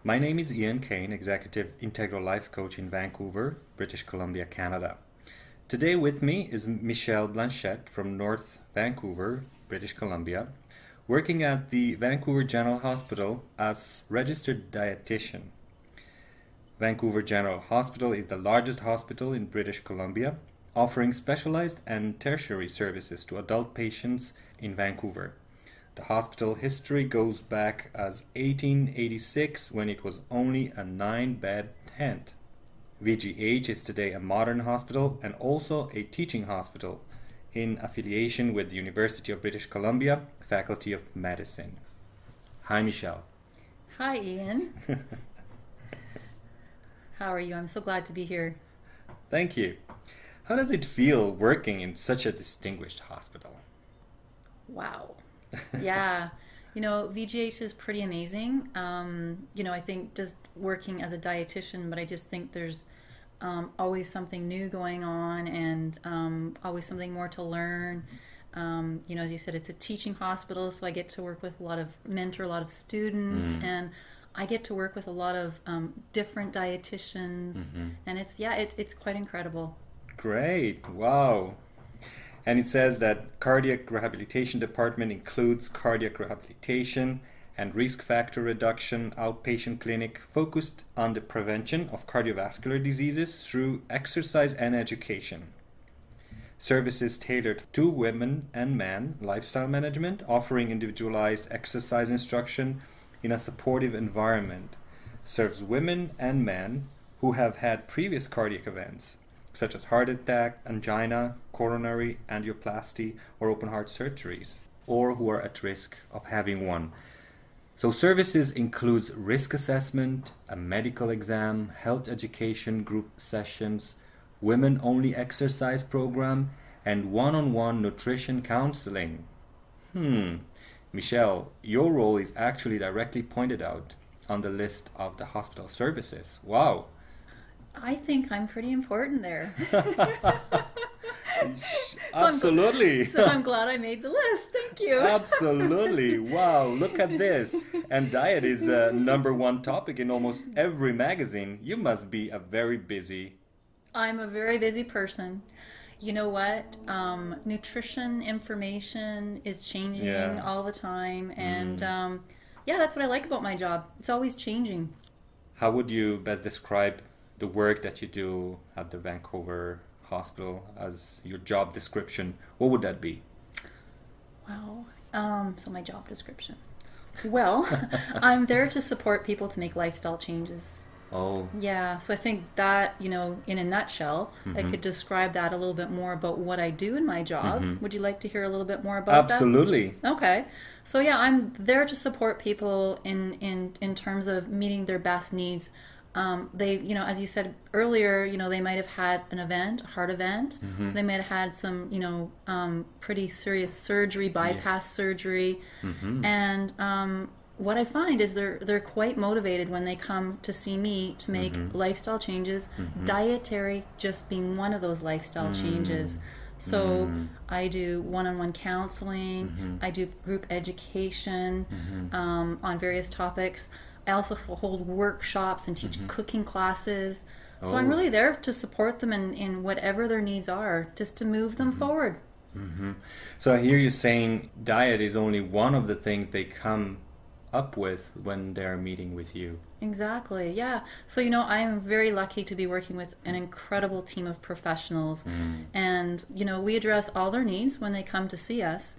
My name is Ian Kain, Executive Integral Life Coach in Vancouver, British Columbia, Canada. Today with me is Michele Blanchet from North Vancouver, British Columbia, working at the Vancouver General Hospital as registered dietitian. Vancouver General Hospital is the largest hospital in British Columbia, offering specialized and tertiary services to adult patients in Vancouver. The hospital history goes back as 1886 when it was only a 9-bed tent. VGH is today a modern hospital and also a teaching hospital in affiliation with the University of British Columbia, Faculty of Medicine. Hi, Michele. Hi, Ian. How are you? I'm so glad to be here. Thank you. How does it feel working in such a distinguished hospital? Wow. Yeah. VGH is pretty amazing. I think just working as a dietitian, but I just think there's always something new going on and always something more to learn. As you said, it's a teaching hospital, so I get to work with mentor a lot of students, and I get to work with a lot of different dietitians, and it's quite incredible. Great. Wow. And it says that cardiac rehabilitation department includes cardiac rehabilitation and risk factor reduction outpatient clinic focused on the prevention of cardiovascular diseases through exercise and education. Services tailored to women and men, lifestyle management, offering individualized exercise instruction in a supportive environment, serves women and men who have had previous cardiac events, such as heart attack, angina, coronary angioplasty, or open heart surgeries, or who are at risk of having one. So services includes risk assessment, a medical exam, health education group sessions, women-only exercise program, and one-on-one nutrition counseling. Michele, your role is actually directly pointed out on the list of the hospital services. Wow. I think I'm pretty important there. Absolutely. So I'm glad I made the list. Thank you. Absolutely. Wow, look at this. And diet is a number one topic in almost every magazine. You must be a very busy... I'm a very busy person. You know what? Nutrition information is changing all the time. And that's what I like about my job. It's always changing. How would you best describe the work that you do at the Vancouver Hospital as your job description? What would that be? Wow. So my job description. Well, I'm there to support people to make lifestyle changes. Oh. Yeah, so I think that, in a nutshell, I could describe that a little bit more about what I do in my job. Would you like to hear a little bit more about that? Absolutely. Okay. So yeah, I'm there to support people in terms of meeting their best needs. They, as you said earlier, they might have had an event, a heart event. They might have had some, pretty serious surgery, bypass surgery. And what I find is they're quite motivated when they come to see me to make lifestyle changes, dietary just being one of those lifestyle changes. So I do one-on-one counseling, I do group education on various topics. I also hold workshops and teach cooking classes. So I'm really there to support them in whatever their needs are, just to move them forward. So I hear you saying diet is only one of the things they come up with when they're meeting with you. Exactly, yeah. So, I am very lucky to be working with an incredible team of professionals. And, we address all their needs when they come to see us.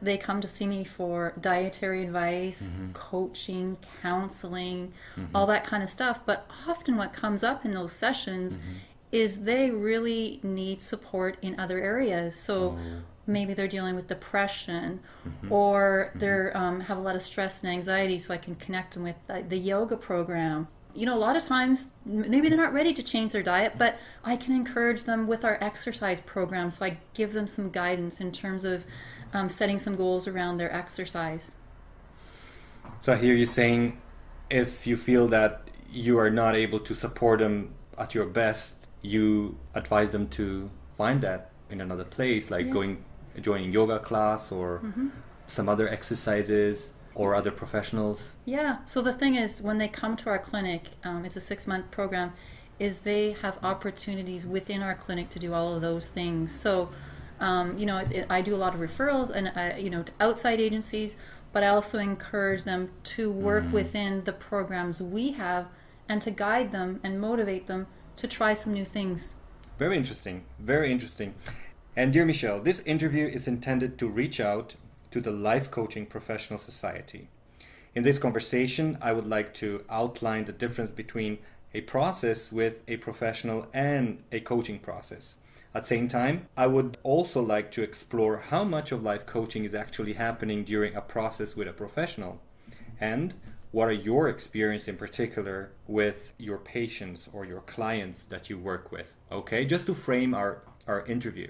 They come to see me for dietary advice, coaching, counseling, all that kind of stuff. But often what comes up in those sessions is they really need support in other areas. So maybe they're dealing with depression or they're have a lot of stress and anxiety, so I can connect them with the yoga program. A lot of times maybe they're not ready to change their diet, but I can encourage them with our exercise program, so I give them some guidance in terms of setting some goals around their exercise. So I hear you saying if you feel that you are not able to support them at your best, you advise them to find that in another place, like joining yoga class or some other exercises. or other professionals? Yeah. So the thing is, when they come to our clinic, it's a 6-month program, is they have opportunities within our clinic to do all of those things. So, I do a lot of referrals and, to outside agencies, but I also encourage them to work within the programs we have and to guide them and motivate them to try some new things. Very interesting. Very interesting. And dear Michele, this interview is intended to reach out to the Life Coaching Professional Society. In this conversation, I would like to outline the difference between a process with a professional and a coaching process. At the same time, I would also like to explore how much of life coaching is actually happening during a process with a professional, and what are your experiences in particular with your patients or your clients that you work with? Okay, just to frame our interview.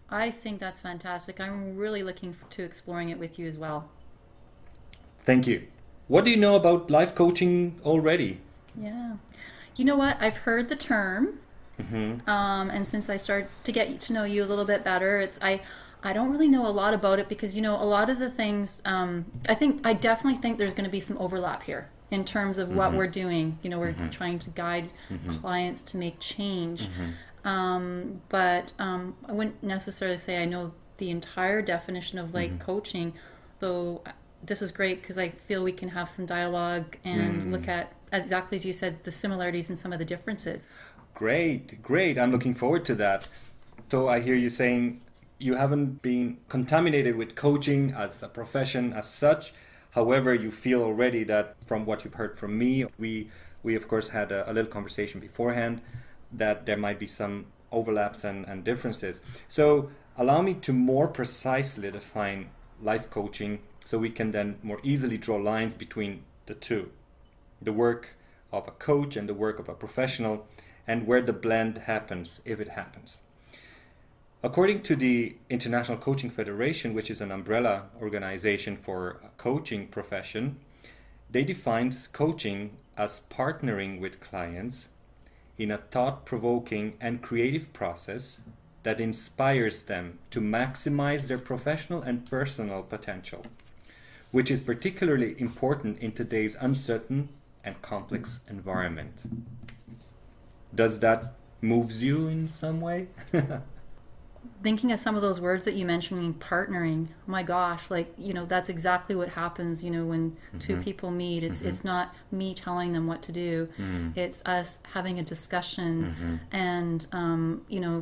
I think that's fantastic. I'm really looking to exploring it with you as well. Thank you. What do you know about life coaching already? Yeah. You know what? I've heard the term. And since I started to get to know you a little bit better, I don't really know a lot about it because, a lot of the things, I definitely think there's going to be some overlap here in terms of what we're doing. We're trying to guide clients to make change. But I wouldn't necessarily say I know the entire definition of coaching. So this is great because I feel we can have some dialogue and look at, exactly as you said, the similarities and some of the differences. Great. I'm looking forward to that. So I hear you saying you haven't been contaminated with coaching as a profession as such. However, you feel already that from what you've heard from me, we of course had a little conversation beforehand, that there might be some overlaps and differences. So allow me to more precisely define life coaching so we can then more easily draw lines between the two, the work of a coach and the work of a professional, and where the blend happens, if it happens. According to the International Coaching Federation, which is an umbrella organization for a coaching profession, they define coaching as partnering with clients in a thought-provoking and creative process that inspires them to maximize their professional and personal potential, which is particularly important in today's uncertain and complex environment. Does that move you in some way? Thinking of some of those words that you mentioned, partnering, my gosh, that's exactly what happens, when two people meet. It's not me telling them what to do. It's us having a discussion and,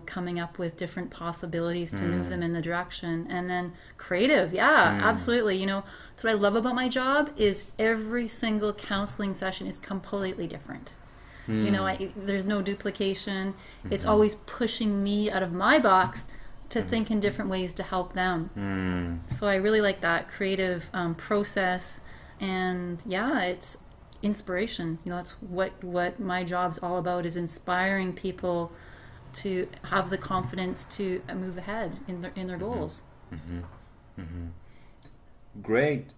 coming up with different possibilities to move them in the direction. And then creative, absolutely. That's what I love about my job is every single counseling session is completely different. There's no duplication. It's always pushing me out of my box to think in different ways to help them. So I really like that creative process, and it's inspiration. That's what my job's all about, is inspiring people to have the confidence to move ahead in their goals. Great.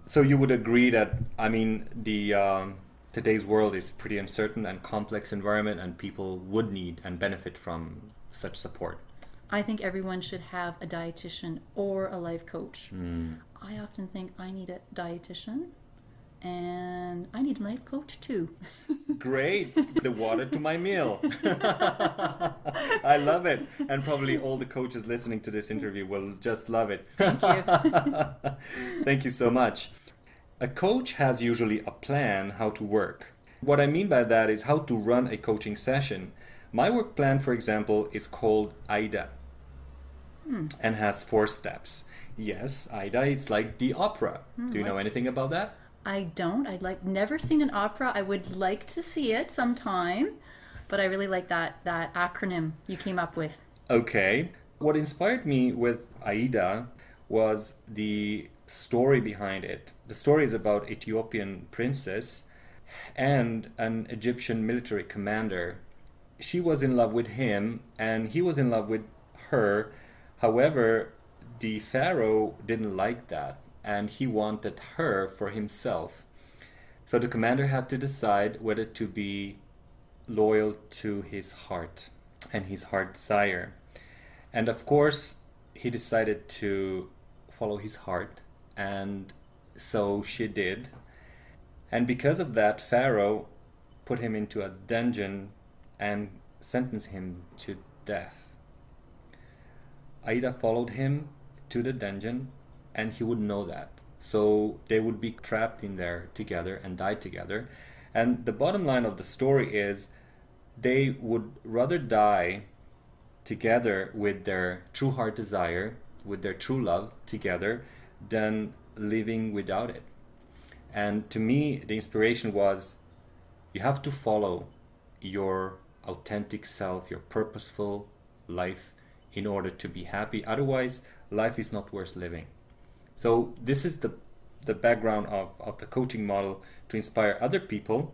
So you would agree that, the today's world is pretty uncertain and complex environment, and people would need and benefit from such support. I think everyone should have a dietitian or a life coach. I often think I need a dietitian and I need a life coach too. Great. The water to my meal. I love it. And probably all the coaches listening to this interview will just love it. Thank you. Thank you so much. A coach has usually a plan how to work. What I mean by that is how to run a coaching session. My work plan, for example, is called AIDA and has 4 steps. Yes, AIDA, it's like the opera. Do you know anything about that? I don't. Never seen an opera. I would like to see it sometime, but I really like that acronym you came up with. Okay. What inspired me with AIDA was the story behind it. The story is about Ethiopian princess and an Egyptian military commander. She was in love with him and he was in love with her. However, the pharaoh didn't like that and he wanted her for himself. So the commander had to decide whether to be loyal to his heart and his heart desire. And of course, he decided to follow his heart and So she did. And because of that, Pharaoh put him into a dungeon and sentenced him to death. Aida followed him to the dungeon, and he would know that. So they would be trapped in there together and die together. And the bottom line of the story is they would rather die together with their true heart desire, with their true love together, than living without it. And to me, the inspiration was, you have to follow your authentic self, your purposeful life, in order to be happy. Otherwise, life is not worth living. So this is the background of the coaching model, to inspire other people.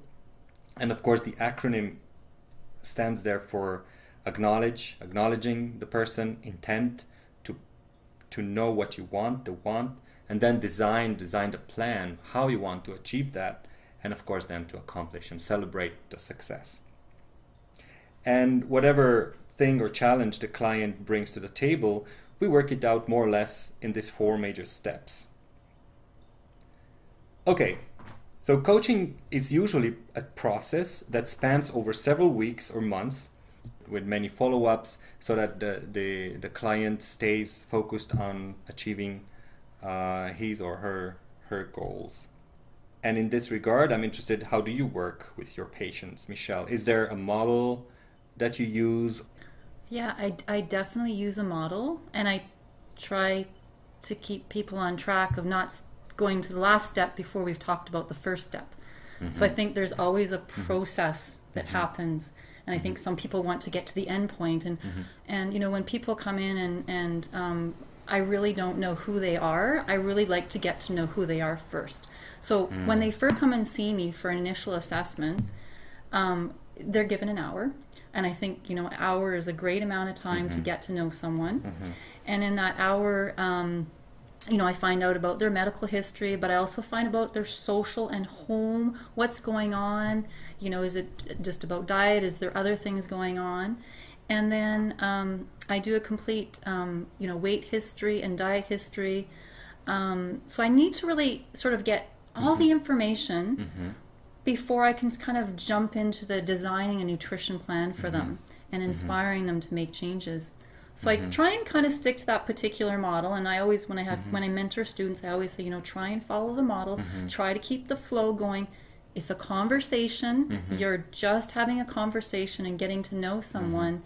And of course, the acronym stands there for acknowledging the person, intent, to know what you want, and then design the plan, how you want to achieve that, and of course then to accomplish and celebrate the success. And whatever thing or challenge the client brings to the table, we work it out more or less in these 4 major steps. Okay, so coaching is usually a process that spans over several weeks or months, with many follow-ups, so that the client stays focused on achieving his or her goals. And in this regard, I'm interested, how do you work with your patients, Michele? Is there a model that you use? Yeah, I definitely use a model, and I try to keep people on track of not going to the last step before we've talked about the first step. Mm-hmm. So I think there's always a process that happens, and I think some people want to get to the end point, and you know, when people come in and I really don't know who they are, I really like to get to know who they are first. So when they first come and see me for an initial assessment, they're given an hour. And I think, you know, an hour is a great amount of time to get to know someone. And in that hour, you know, I find out about their medical history, but I also find about their social and home, what's going on. You know, is it just about diet? Is there other things going on? And then I do a complete, you know, weight history and diet history. So I need to really sort of get all the information before I can kind of jump into the designing a nutrition plan for them and inspiring them to make changes. So I try and kind of stick to that particular model. And I always, when I mentor students, I always say, you know, try and follow the model. Try to keep the flow going. It's a conversation. You're just having a conversation and getting to know someone.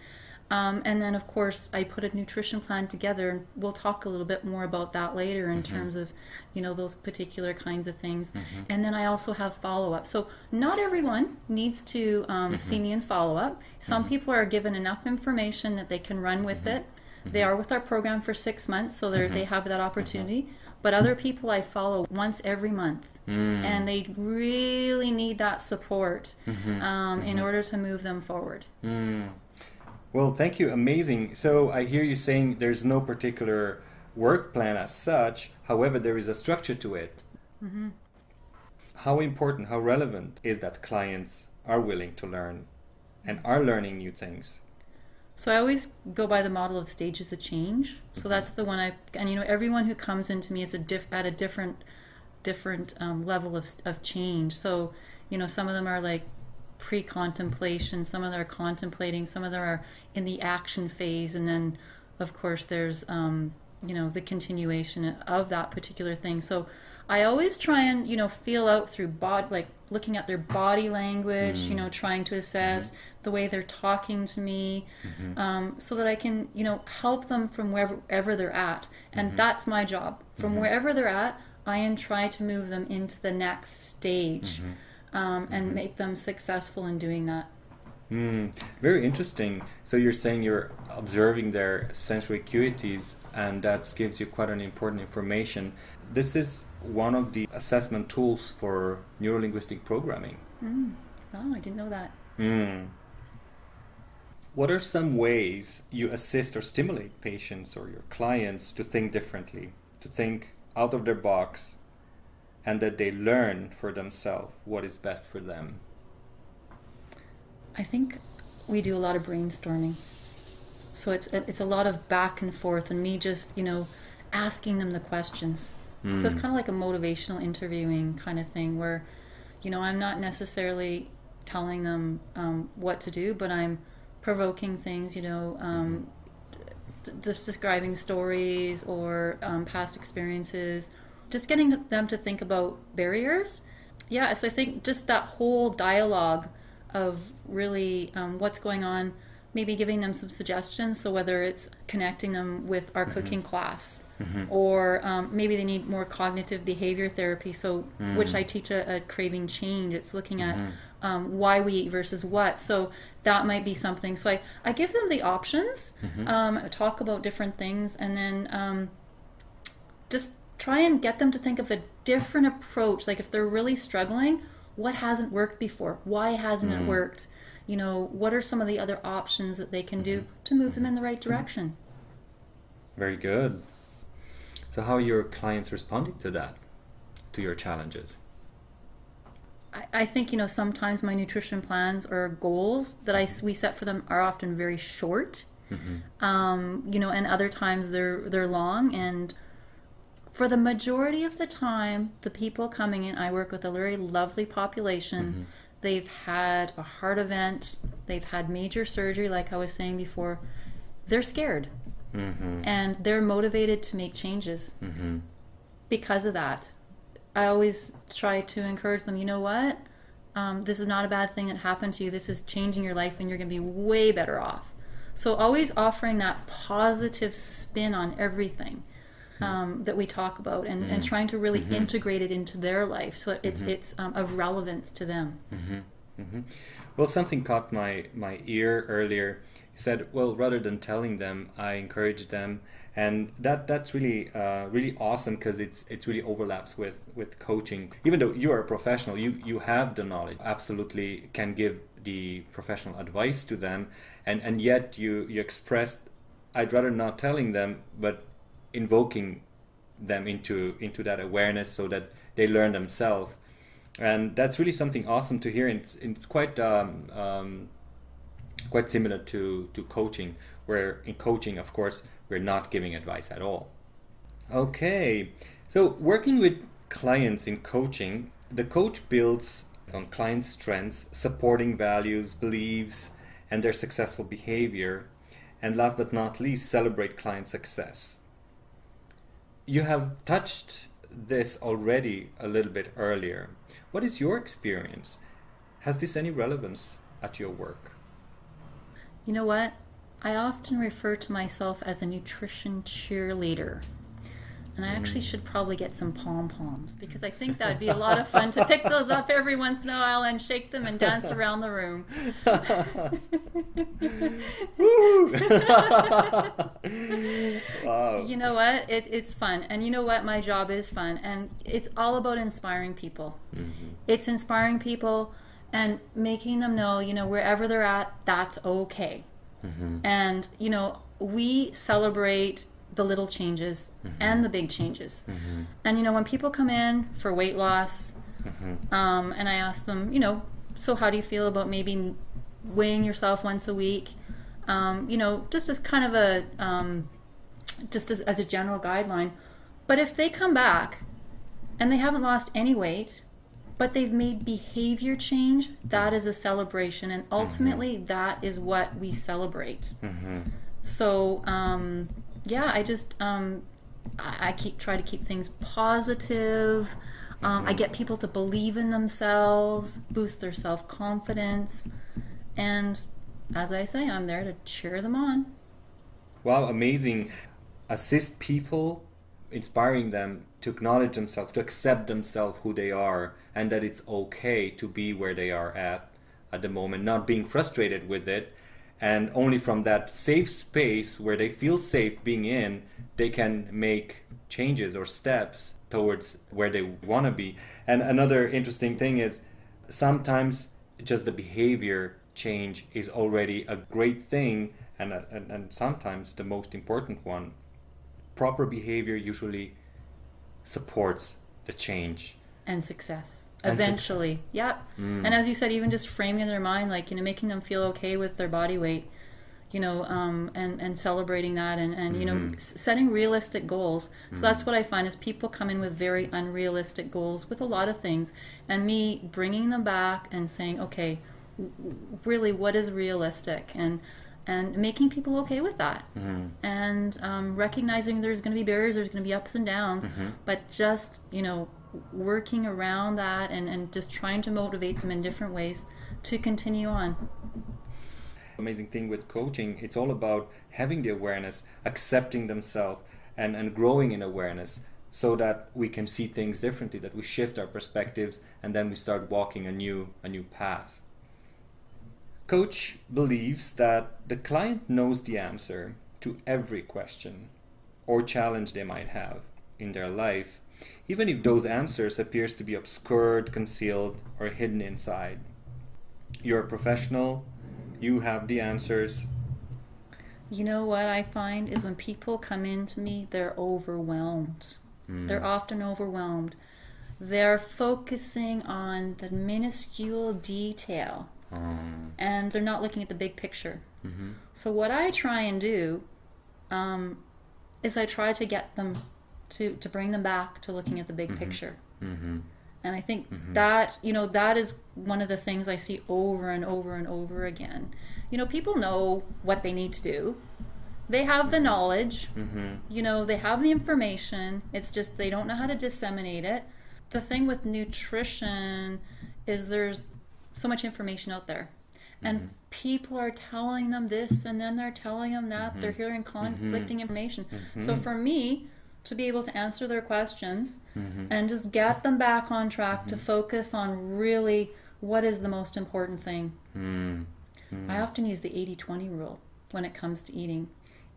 And then, of course, I put a nutrition plan together, and we'll talk a little bit more about that later in terms of, you know, those particular kinds of things. And then I also have follow-up. So not everyone needs to see me in follow-up. Some people are given enough information that they can run with it. They are with our program for 6 months, so they have that opportunity. But other people I follow once every month. And they really need that support in order to move them forward. Well, thank you. Amazing. So I hear you saying there's no particular work plan as such. However, there is a structure to it. How important, how relevant is that clients are willing to learn and are learning new things? So I always go by the model of stages of change. So that's the one and you know, everyone who comes into me is at a different level of change. So, you know, some of them are like pre-contemplation, some of them are contemplating, some of them are in the action phase, and then of course there's you know, the continuation of that particular thing. So I always try and, you know, feel out through like looking at their body language, you know, trying to assess the way they're talking to me, so that I can, you know, help them from wherever they're at. And that's my job. From wherever they're at, I am trying to move them into the next stage. And make them successful in doing that. Very interesting. So you're saying you're observing their sensory acuities, and that gives you quite an important information. This is one of the assessment tools for neurolinguistic programming. Oh, I didn't know that. What are some ways you assist or stimulate patients or your clients to think differently, to think out of their box, and that they learn for themselves what is best for them? I think we do a lot of brainstorming. So it's a lot of back and forth, and me just, you know, asking them the questions. So it's kind of like a motivational interviewing kind of thing where, I'm not necessarily telling them what to do, but I'm provoking things, just describing stories or past experiences, just getting them to think about barriers. Yeah, so I think just that whole dialogue of really what's going on, maybe giving them some suggestions. So whether it's connecting them with our cooking class, or maybe they need more cognitive behavior therapy, so which I teach a craving change. It's looking at why we eat versus what. So that might be something. So I give them the options, talk about different things, and then just try and get them to think of a different approach. Like if they're really struggling, what hasn't worked before? Why hasn't it worked? What are some of the other options that they can do to move them in the right direction? Very good. So how are your clients responding to that, to your challenges? I think, sometimes my nutrition plans or goals that we set for them are often very short, and other times they're long. And for the majority of the time, the people coming in, I work with a very lovely population. They've had a heart event, they've had major surgery, like I was saying before. They're scared, and they're motivated to make changes because of that. I always try to encourage them, you know what? This is not a bad thing that happened to you. This is changing your life, and you're going to be way better off. So always offering that positive spin on everything that we talk about, and trying to really integrate it into their life so that it's of relevance to them. Well, something caught my ear earlier. You said, well, rather than telling them, I encourage them. And that's really really awesome, because it's really overlaps with coaching. Even though you are a professional, you have the knowledge, absolutely can give the professional advice to them, and yet you expressed, I'd rather not telling them, but invoking them into that awareness so that they learn themselves. And that's really something awesome to hear. And it's quite quite similar to coaching, where in coaching, of course, we're not giving advice at all. Okay, so working with clients in coaching, the coach builds on clients' strengths, supporting values, beliefs, and their successful behavior, and last but not least, celebrate client success. You have touched this already a little bit earlier. What is your experience? Has this any relevance at your work? You know what? I often refer to myself as a nutrition cheerleader. And I actually should probably get some pom-poms, because I think that'd be a lot of fun to pick those up every once in a while and shake them and dance around the room. Wow. You know what? It's fun. And you know what? My job is fun. And it's all about inspiring people. It's inspiring people and making them know, wherever they're at, that's okay. And, we celebrate the little changes and the big changes. And, when people come in for weight loss, and I ask them, so how do you feel about maybe weighing yourself once a week? Just as kind of as a general guideline. But if they come back and they haven't lost any weight, but they've made behavior change, that is a celebration. And ultimately, that is what we celebrate. So, I just, I try to keep things positive. I get people to believe in themselves, boost their self-confidence. And as I say, I'm there to cheer them on. Wow, amazing. Assist people, inspiring them to acknowledge themselves, to accept themselves, who they are, and that it's okay to be where they are at the moment, not being frustrated with it. And only from that safe space where they feel safe being in, they can make changes or steps towards where they want to be. And another interesting thing is sometimes just the behavior change is already a great thing, and sometimes the most important one. Proper behavior usually supports the change. And success. Eventually. Yeah. And as you said, even just framing their mind, like, making them feel okay with their body weight. and celebrating that, and setting realistic goals. So that's what I find is people come in with very unrealistic goals with a lot of things, and me bringing them back and saying, okay, really, what is realistic, and making people okay with that, and recognizing there's going to be barriers, there's going to be ups and downs, but just working around that, and just trying to motivate them in different ways to continue on. Amazing thing with coaching, it's all about having the awareness, accepting themselves, and growing in awareness, so that we can see things differently, that we shift our perspectives, and then we start walking a new path. Coach believes that the client knows the answer to every question or challenge they might have in their life, even if those answers appears to be obscured, concealed, or hidden inside. You're a professional, you have the answers. You know what I find is when people come in to me, they're overwhelmed. They're often overwhelmed. They're focusing on the minuscule detail, and they're not looking at the big picture. So what I try and do is I try to get them to bring them back to looking at the big picture. And I think that, that is one of the things I see over and over and over again. People know what they need to do. They have the knowledge. They have the information. It's just they don't know how to disseminate it. The thing with nutrition is there's so much information out there. And people are telling them this, and then they're telling them that. They're hearing conflicting information. So for me, to be able to answer their questions and just get them back on track to focus on really what is the most important thing. I often use the 80-20 rule when it comes to eating.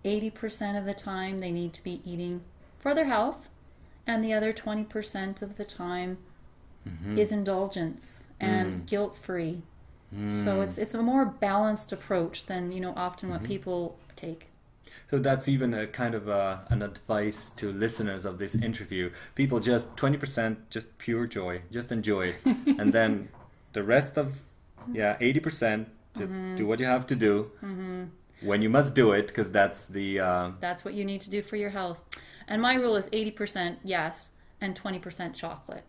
80% of the time they need to be eating for their health, and the other 20% of the time is indulgence and guilt-free. So it's a more balanced approach than often what people take. So that's even a kind of an advice to listeners of this interview. People just 20% just pure joy, just enjoy it. And then the rest of 80% just do what you have to do when you must do it, because that's the that's what you need to do for your health. And my rule is 80% yes and 20% chocolate.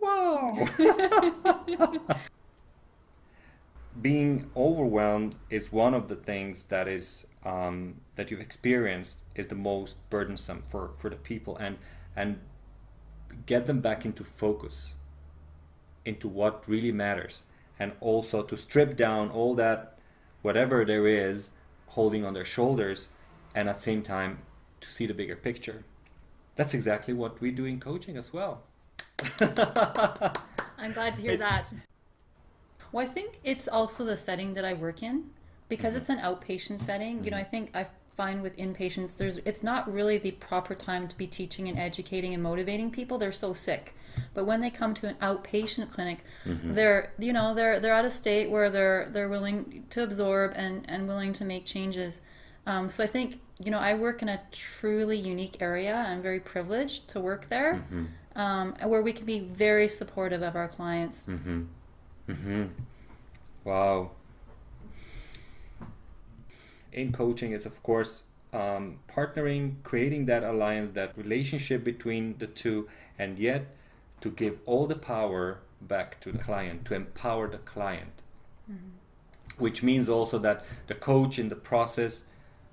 Wow. Being overwhelmed is one of the things that is that you've experienced is the most burdensome for the people, and get them back into focus, into what really matters, and also to strip down all that whatever there is holding on their shoulders, and at the same time to see the bigger picture. That's exactly what we do in coaching as well. I'm glad to hear that. Well, I think it's also the setting that I work in, because it's an outpatient setting. I think I find with inpatients, it's not really the proper time to be teaching and educating and motivating people. They're so sick. But when they come to an outpatient clinic, they're at a state where they're willing to absorb and willing to make changes. So I think I work in a truly unique area. I'm very privileged to work there, where we can be very supportive of our clients. Wow. In coaching is, of course, partnering, creating that alliance, that relationship between the two, and yet to give all the power back to the client, to empower the client. Which means also that the coach in the process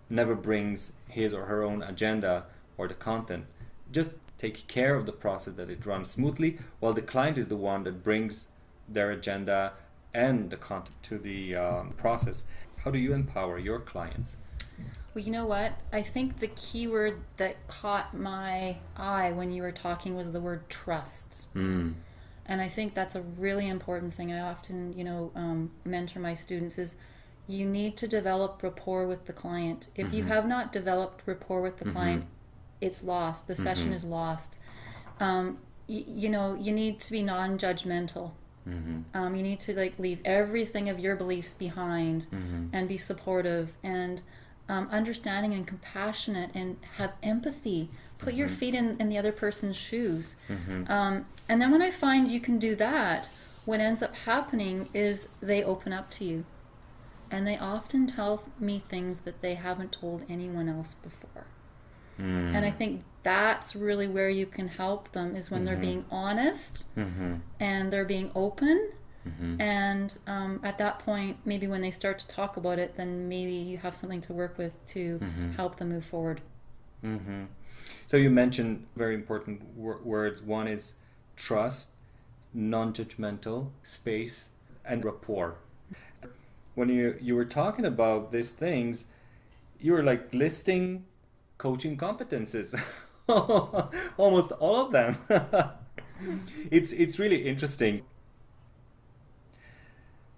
never brings his or her own agenda or the content. Just take care of the process, that it runs smoothly, while the client is the one that brings their agenda and the content to the process. How do you empower your clients? Well, you know what? I think the key word that caught my eye when you were talking was the word trust. And I think that's a really important thing. I often, mentor my students is you need to develop rapport with the client. If you have not developed rapport with the client, it's lost. The session is lost. You need to be non-judgmental. You need to leave everything of your beliefs behind and be supportive and understanding and compassionate and have empathy. Put your feet in the other person's shoes. And then when I find you can do that, what ends up happening is they open up to you. and they often tell me things that they haven't told anyone else before. And I think that's really where you can help them, is when they're being honest and they're being open. And at that point, maybe when they start to talk about it, then maybe you have something to work with to help them move forward. So you mentioned very important words. One is trust, non-judgmental, space, and rapport. When you were talking about these things, you were like listing coaching competences, almost all of them. It's really interesting.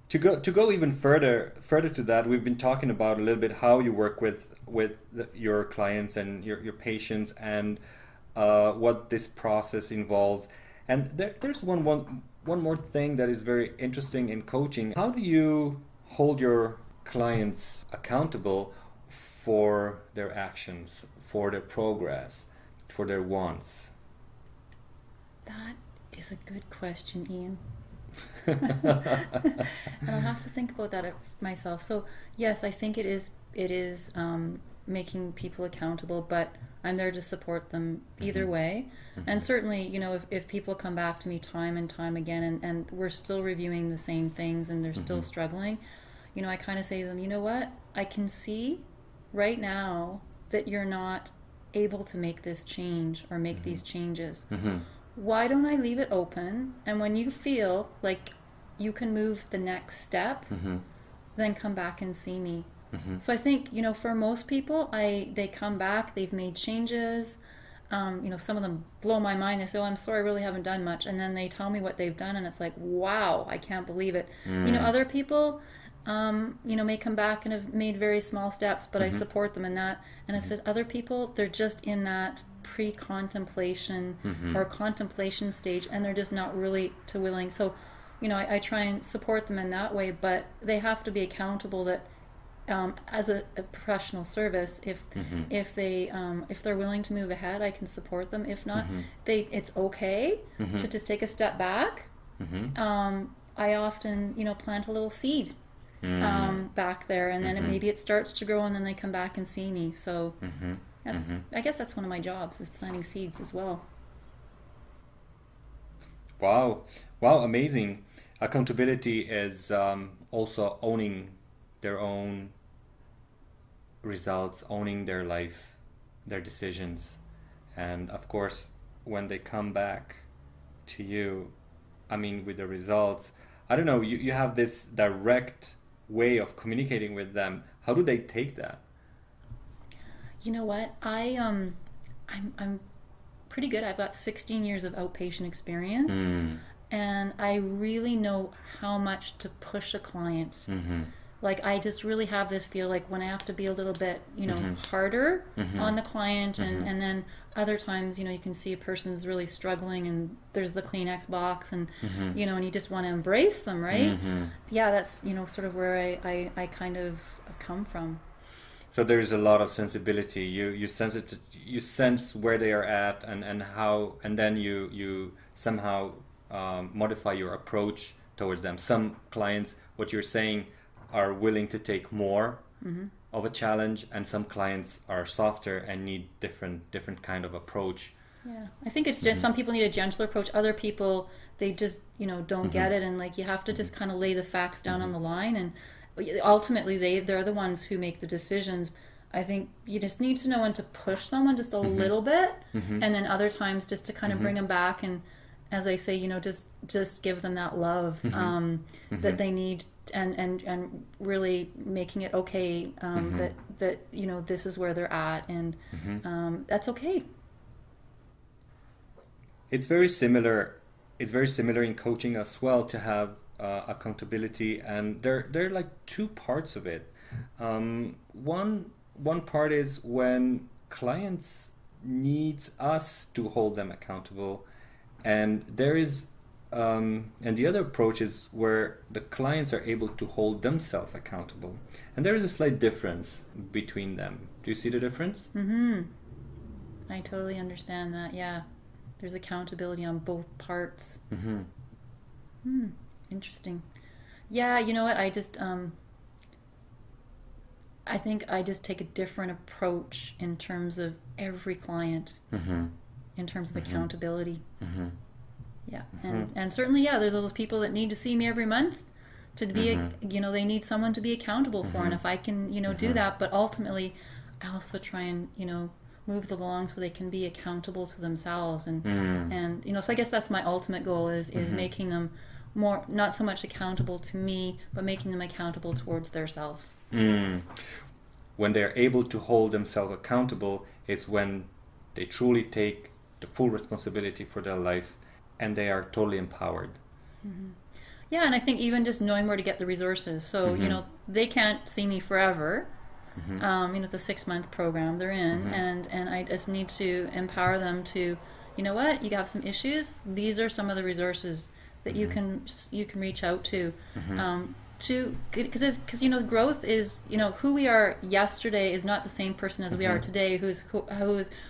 To go even further to that, we've been talking about a little bit how you work with your clients and your patients, and what this process involves. And there's one more thing that is very interesting in coaching. How do you hold your clients accountable for their actions, for their progress, for their wants? That is a good question, Ian. And I'll have to think about that myself. So yes, I think it is making people accountable, but I'm there to support them either way. And certainly, you know, if people come back to me time and time again, and we're still reviewing the same things and they're still struggling, you know, I kind of say to them, you know what, I can see right now that you're not able to make this change or make these changes. Why don't I leave it open, and when you feel like you can move the next step, then come back and see me. So I think, you know, for most people, they come back, they've made changes. You know, some of them blow my mind. They say, oh, I'm sorry, I really haven't done much. And then they tell me what they've done, and it's like, wow, I can't believe it. You know, other people, you know, may come back and have made very small steps, but I support them in that. And I said, other people, they're just in that pre-contemplation or contemplation stage, and they're just not really too willing. So, you know, I try and support them in that way, but they have to be accountable that as a professional service, if they're willing to move ahead, I can support them. If not, it's okay to just take a step back. I often, you know, plant a little seed back there, and then maybe it starts to grow, and then they come back and see me. So I guess that's one of my jobs, is planting seeds as well. Wow, amazing. Accountability is also owning their own results, owning their life, their decisions. And of course, when they come back to you, I mean, with the results, I don't know, you have this direct way of communicating with them. How do they take that? You know what? I'm pretty good. I've got 16 years of outpatient experience, and I really know how much to push a client. Like, I just really have this feel like when I have to be a little bit, you know, harder on the client, and then other times, you know, you can see a person's really struggling, and there's the Kleenex box, and you know, and you just want to embrace them, right? Yeah, that's, you know, sort of where I kind of come from. So there's a lot of sensibility. You sense it. You sense where they are at, and how, and then you somehow modify your approach towards them. Some clients, what you're saying, are willing to take more of a challenge, and some clients are softer and need different kind of approach. Yeah, I think it's just some people need a gentler approach. Other people, they just, you know, don't get it, and like, you have to just kind of lay the facts down on the line, and ultimately they're the ones who make the decisions. I think you just need to know when to push someone just a little bit, and then other times just to kind of bring them back, and as I say, you know, just give them that love that they need, and really making it okay that you know, this is where they're at, and that's okay. It's very similar in coaching as well, to have accountability, and there are like two parts of it. One part is when clients needs us to hold them accountable, and there is and the other approach is where the clients are able to hold themselves accountable, and there is a slight difference between them. Do you see the difference? I totally understand that. Yeah, there's accountability on both parts. Interesting. Yeah, you know what? I just I think I just take a different approach in terms of every client, in terms of accountability. Yeah, and certainly, yeah, there's those people that need to see me every month to be, they need someone to be accountable for, and if I can, do that, but ultimately, I also try and, move them along so they can be accountable to themselves, and so I guess that's my ultimate goal is making them more, not so much accountable to me, but making them accountable towards themselves. When they're able to hold themselves accountable is when they truly take the full responsibility for their life and they are totally empowered. Yeah, and I think even just knowing where to get the resources. So, they can't see me forever. It's a 6-month program they're in, and I just need to empower them to, you have some issues. These are some of the resources that you can reach out to. Because growth is, who we are yesterday is not the same person as we are today, who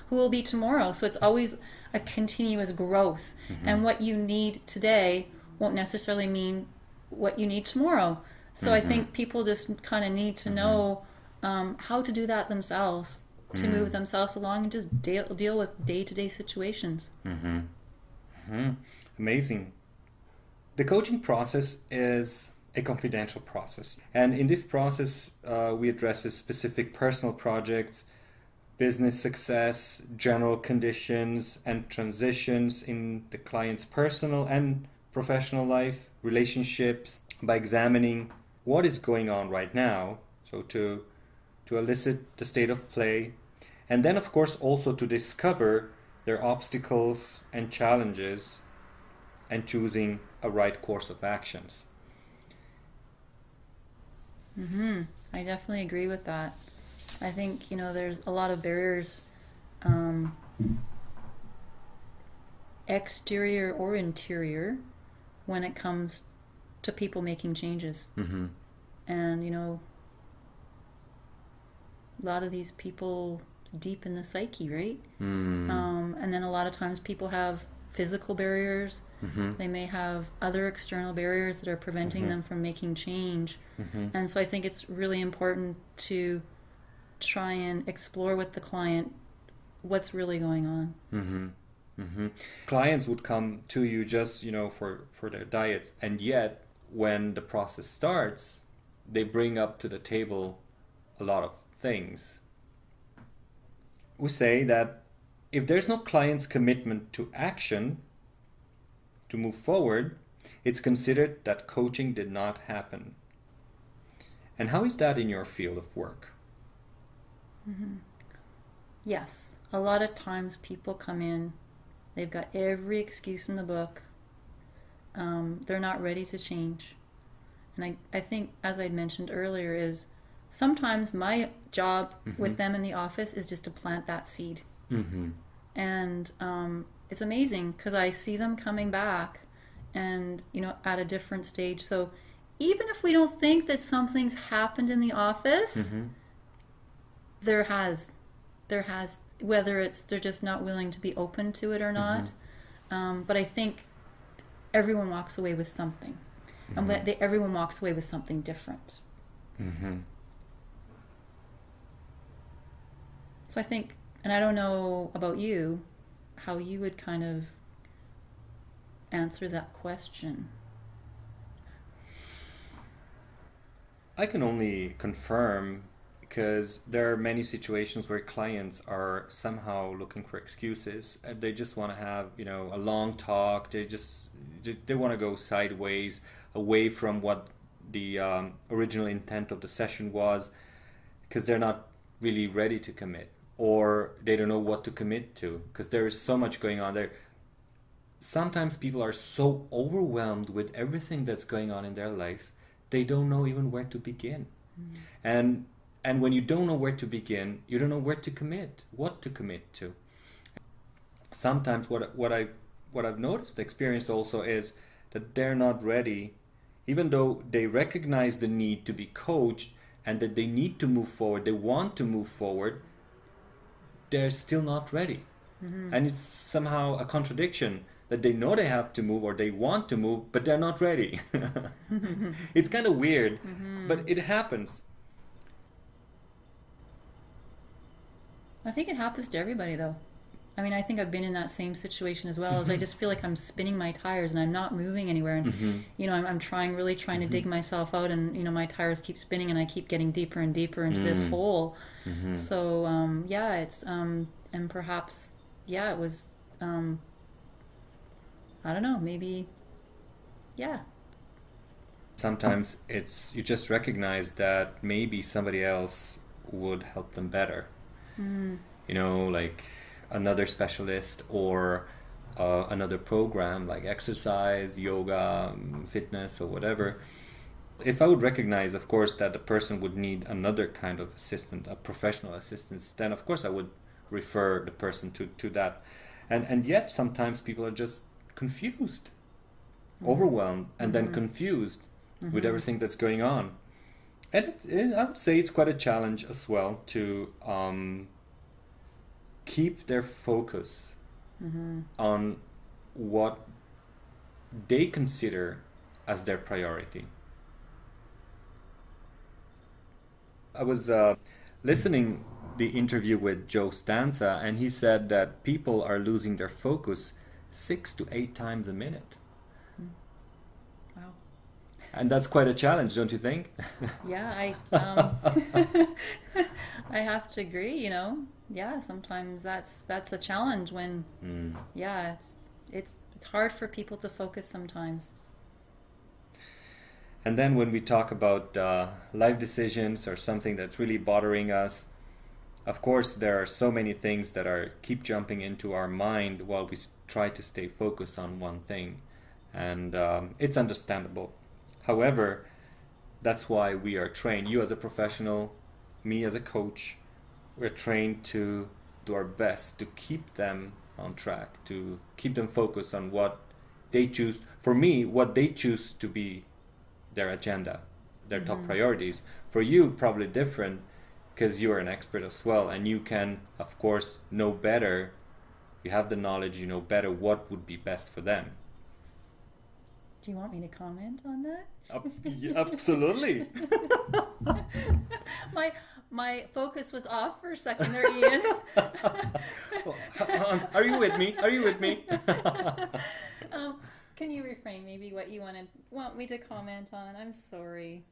will be tomorrow. So it's always a continuous growth, and what you need today won't necessarily mean what you need tomorrow. So I think people just kind of need to know how to do that themselves, to move themselves along and just deal with day-to-day situations. Amazing. The coaching process is a confidential process, and in this process we address specific personal projects, business success, general conditions and transitions in the client's personal and professional life, relationships, by examining what is going on right now, so to elicit the state of play, and then of course also to discover their obstacles and challenges and choosing a right course of actions. I definitely agree with that. I think, there's a lot of barriers, exterior or interior, when it comes to people making changes. And, a lot of these people deep in the psyche, right? And then a lot of times people have physical barriers. They may have other external barriers that are preventing them from making change. And so I think it's really important to try and explore with the client what's really going on. Clients would come to you just, for their diets, and yet when the process starts, they bring up to the table a lot of things. We say that if there's no client's commitment to action to move forward, it's considered that coaching did not happen. And how is that in your field of work? Yes, a lot of times people come in, they've got every excuse in the book, they're not ready to change. And I think, as I'd mentioned earlier, is sometimes my job with them in the office is just to plant that seed. And it's amazing because I see them coming back and, at a different stage. So even if we don't think that something's happened in the office, there has, whether it's they're just not willing to be open to it or not. But I think everyone walks away with something. And everyone walks away with something different. So I think, and I don't know about you, how you would kind of answer that question. I can only confirm, because there are many situations where clients are somehow looking for excuses. They just want to have, a long talk. They want to go sideways, away from what the original intent of the session was, because they're not really ready to commit, or they don't know what to commit to, because there is so much going on there. Sometimes people are so overwhelmed with everything that's going on in their life, they don't know even where to begin. And when you don't know where to begin, you don't know where to commit, what to commit to. Sometimes what I've noticed, experienced also, is that they're not ready, even though they recognize the need to be coached and that they need to move forward, they want to move forward, they're still not ready. And it's somehow a contradiction that they know they have to move or they want to move, but they're not ready. It's kind of weird, but it happens. I think it happens to everybody, though. I mean, I think I've been in that same situation as well. As I just feel like I'm spinning my tires and I'm not moving anywhere, and you know, I'm really trying to dig myself out, and you know, my tires keep spinning, and I keep getting deeper and deeper into this hole. So yeah, it's and perhaps it was I don't know, maybe Sometimes it's you just recognize that maybe somebody else would help them better. You know, like another specialist or another program like exercise, yoga, fitness, or whatever. If I would recognize, of course, that the person would need another kind of assistant, a professional assistance, then of course I would refer the person to that. And yet sometimes people are just confused, overwhelmed, and then confused with everything that's going on. And I would say it's quite a challenge as well to keep their focus on what they consider as their priority. I was listening the interview with Joe Stanza, and he said that people are losing their focus 6 to 8 times a minute. Wow. And that's quite a challenge, don't you think? Yeah, I have to agree, you know. Yeah, sometimes that's a challenge when it's hard for people to focus sometimes. And then when we talk about life decisions or something that's really bothering us, of course there are so many things that keep jumping into our mind while we try to stay focused on one thing. And it's understandable. However, that's why we are trained. You as a professional, me as a coach, we're trained to do our best to keep them on track, to keep them focused on what they choose. For me, what they choose to be their agenda, their top priorities. For you, probably different, because you are an expert as well, and you can, of course, know better. You have the knowledge, you know better what would be best for them. Do you want me to comment on that? Absolutely. My focus was off for a second there, Ian. Are you with me? Are you with me? Can you reframe maybe what you want me to comment on? I'm sorry.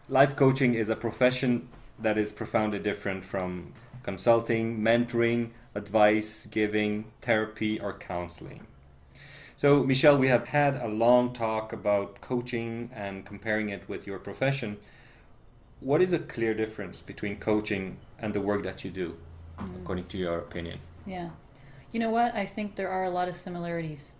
Life coaching is a profession that is profoundly different from consulting, mentoring, advice giving, therapy, or counseling. So, Michele, we have had a long talk about coaching and comparing it with your profession. What is a clear difference between coaching and the work that you do, according to your opinion? Yeah. You know what? I think there are a lot of similarities.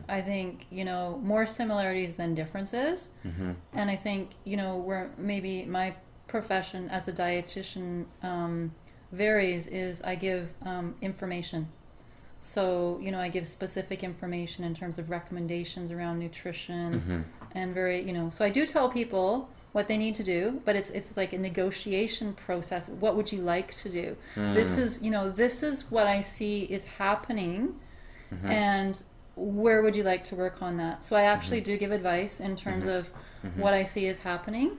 I think, you know, more similarities than differences. And I think, you know, where maybe my profession as a dietitian varies is I give information. So, you know, I give specific information in terms of recommendations around nutrition and very, you know, so I do tell people what they need to do, but it's like a negotiation process. What would you like to do? This is, you know, this is what I see is happening, and where would you like to work on that? So I actually do give advice in terms of what I see is happening,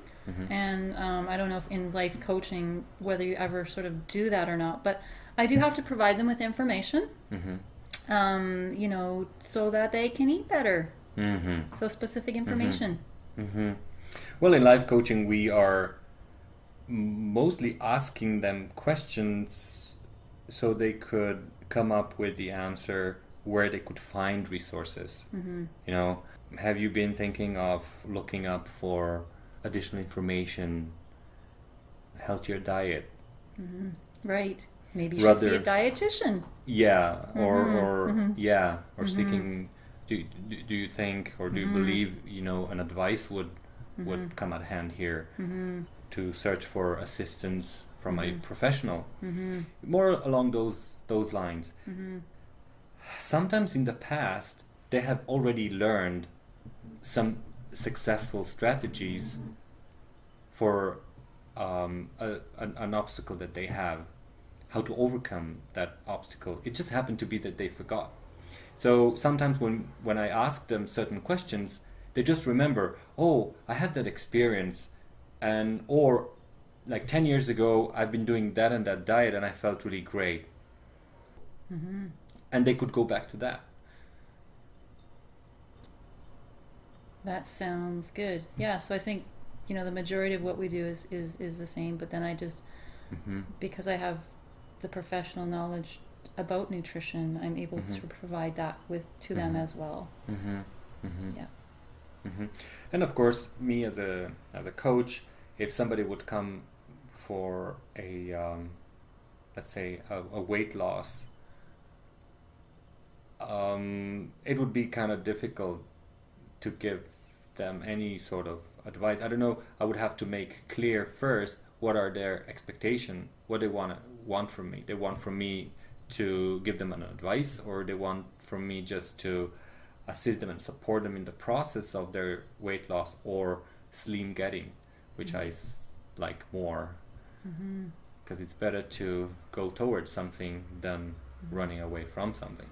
and I don't know if in life coaching whether you ever sort of do that or not, but I do have to provide them with information, you know, so that they can eat better. So specific information. Well, in life coaching, we are mostly asking them questions so they could come up with the answer where they could find resources. You know, have you been thinking of looking up for additional information, healthier diet? Right. Maybe you should see a dietitian. Yeah, or seeking. Do you think, or do you believe, you know, an advice would come at hand here to search for assistance from a professional, more along those lines. Sometimes in the past they have already learned some successful strategies for an obstacle that they have, how to overcome that obstacle. It just happened to be that they forgot. So sometimes when I ask them certain questions, they just remember, oh, I had that experience and or like 10 years ago I've been doing that and that diet and I felt really great. And they could go back to that. That sounds good. Yeah, so I think, the majority of what we do is the same, but then I just, because I have the professional knowledge about nutrition, I'm able to provide that to them as well. Yeah. And of course, me as a coach, if somebody would come for a let's say a weight loss, it would be kind of difficult to give them any sort of advice. I don't know. I would have to make clear first what are their expectations, what they want from me. They want from me to give them an advice, or they want from me just to assist them and support them in the process of their weight loss or slim getting, which I like more, because it's better to go towards something than running away from something.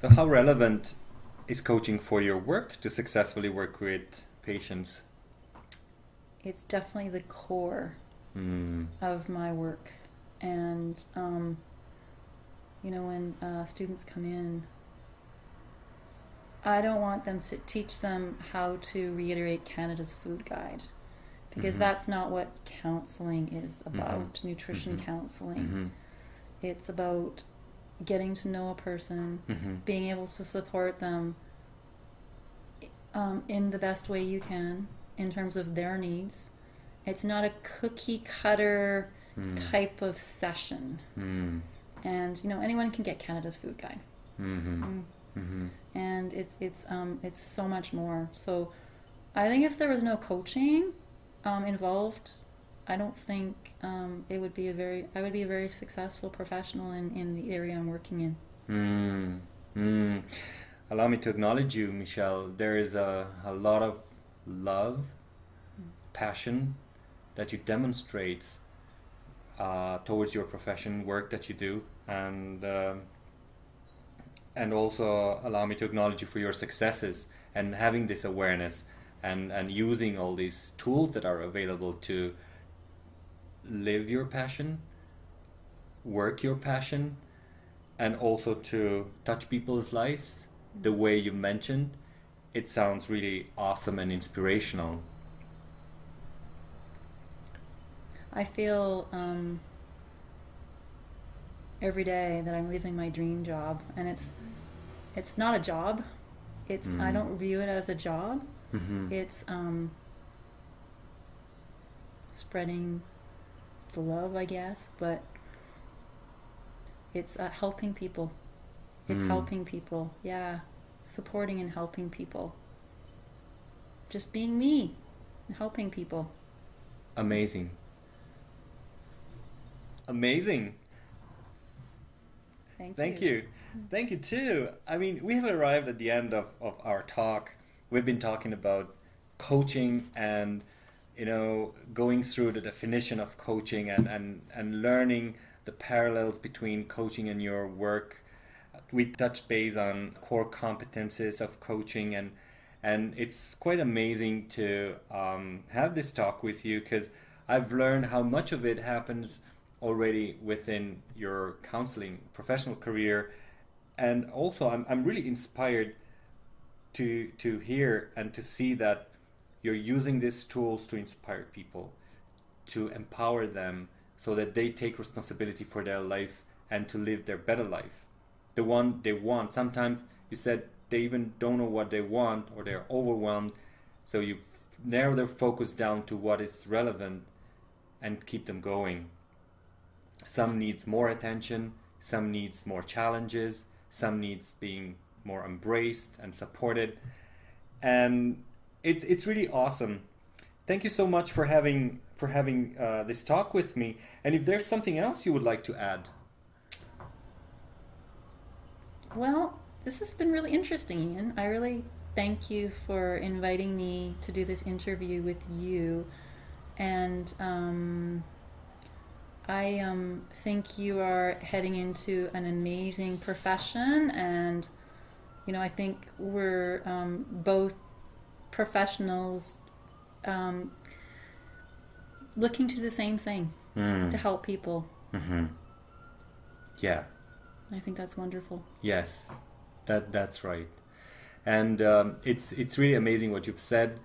So how relevant is coaching for your work to successfully work with patients? It's definitely the core of my work. And, when students come in, I don't want them to teach them how to reiterate Canada's food guide, because that's not what counseling is about, nutrition counseling. It's about getting to know a person, being able to support them in the best way you can in terms of their needs. It's not a cookie cutter type of session. And anyone can get Canada's food guide. And it's so much more. So I think if there was no coaching involved, I don't think I would be a very successful professional in the area I'm working in. Allow me to acknowledge you, Michele. There is a lot of love, passion that you demonstrate towards your profession, work that you do, and also allow me to acknowledge you for your successes and having this awareness and using all these tools that are available to live your passion, work your passion, and also to touch people's lives the way you mentioned. It sounds really awesome and inspirational. I feel every day that I'm living my dream job, and it's not a job. I don't view it as a job. It's spreading the love, I guess, but it's helping people. It's helping people, supporting and helping people. Just being me, and helping people. Amazing. Thank you. Thank you too. I mean, we have arrived at the end of our talk. We've been talking about coaching and going through the definition of coaching and learning the parallels between coaching and your work. We touched base on core competences of coaching, and it's quite amazing to have this talk with you, because I've learned how much of it happens already within your counseling professional career, and also I'm really inspired to hear and to see that you're using these tools to inspire people, to empower them so that they take responsibility for their life and to live their better life, the one they want. Sometimes you said they even don't know what they want, or they're overwhelmed, so you narrow their focus down to what is relevant and keep them going. Some needs more attention, some needs more challenges, some needs being more embraced and supported, and it's really awesome. Thank you so much for having this talk with me. And if there's something else you would like to add. Well, this has been really interesting, Ian. I really thank you for inviting me to do this interview with you, and I think you are heading into an amazing profession, and I think we're both professionals looking to the same thing, to help people. Mm-hmm. Yeah. I think that's wonderful. Yes, that's right. And it's really amazing what you've said.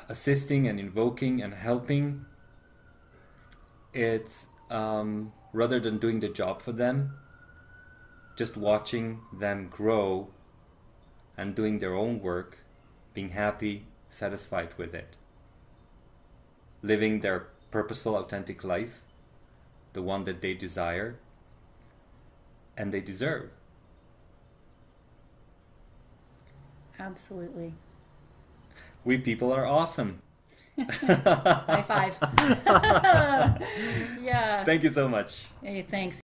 Assisting and invoking and helping, it's rather than doing the job for them, just watching them grow and doing their own work, being happy, satisfied with it, living their purposeful, authentic life, the one that they desire and they deserve. Absolutely. We people are awesome. High five. Yeah. Thank you so much. Hey, thanks.